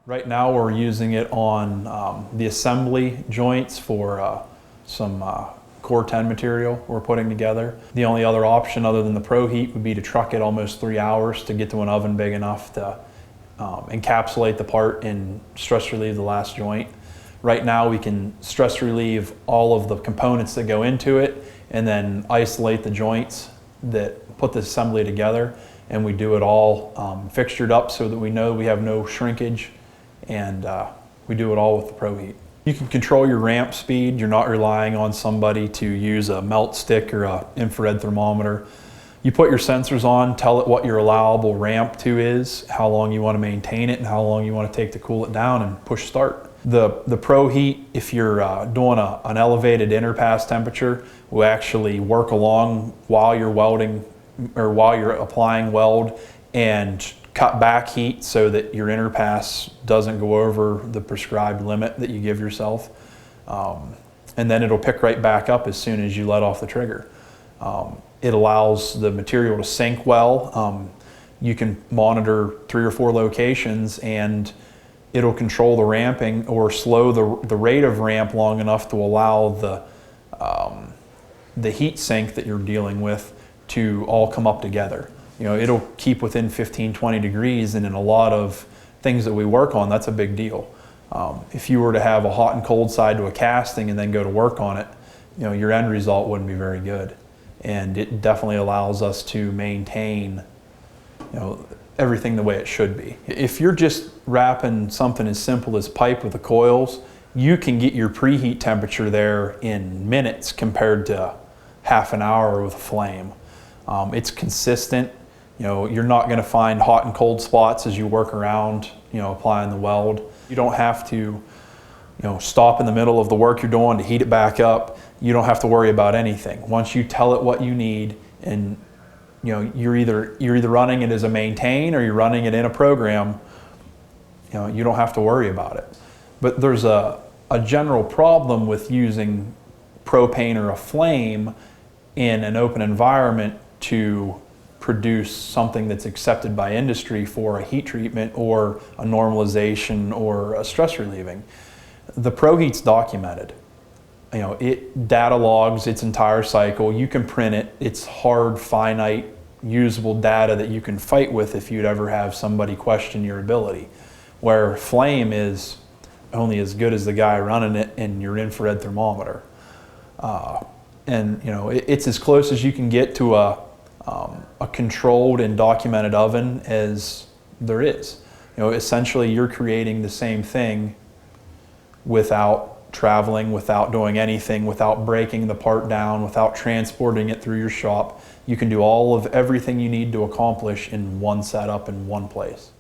Right now we're using it on the assembly joints for some core 10 material we're putting together. The only other option other than the ProHeat would be to truck it almost 3 hours to get to an oven big enough to encapsulate the part and stress relieve the last joint. Right now we can stress relieve all of the components that go into it and then isolate the joints that put the assembly together, and we do it all fixtured up so that we know we have no shrinkage, and we do it all with the ProHeat. You can control your ramp speed. You're not relying on somebody to use a melt stick or an infrared thermometer. You put your sensors on, tell it what your allowable ramp to is, how long you want to maintain it, and how long you want to take to cool it down, and push start. The ProHeat, if you're doing an elevated Interpass temperature, will actually work along while you're welding or while you're applying weld and cut back heat so that your Interpass doesn't go over the prescribed limit that you give yourself. And then it'll pick right back up as soon as you let off the trigger. It allows the material to sink well. You can monitor 3 or 4 locations, and it'll control the ramping or slow the rate of ramp long enough to allow the heat sink that you're dealing with to all come up together. You know, it'll keep within 15-20 degrees, and in a lot of things that we work on, that's a big deal. If you were to have a hot and cold side to a casting and then go to work on it, you know, your end result wouldn't be very good. And it definitely allows us to maintain, you know, everything the way it should be. If you're just wrapping something as simple as pipe with the coils, you can get your preheat temperature there in minutes compared to half an hour with a flame. It's consistent. You know, you're not going to find hot and cold spots as you work around, you know, applying the weld. You don't have to, you know, stop in the middle of the work you're doing to heat it back up. You don't have to worry about anything. Once you tell it what you need, and you know, you're either running it as a maintain or you're running it in a program, you know, you don't have to worry about it. But there's a general problem with using propane or a flame in an open environment to produce something that's accepted by industry for a heat treatment or a normalization or a stress relieving. The ProHeat's documented. You know, it data logs its entire cycle. You can print it. It's hard, finite, usable data that you can fight with if you'd ever have somebody question your ability. Where flame is only as good as the guy running it in your infrared thermometer. And you know, it's as close as you can get to a controlled and documented oven as there is. You know, essentially you're creating the same thing without traveling, without doing anything, without breaking the part down, without transporting it through your shop. You can do all of everything you need to accomplish in one setup in one place.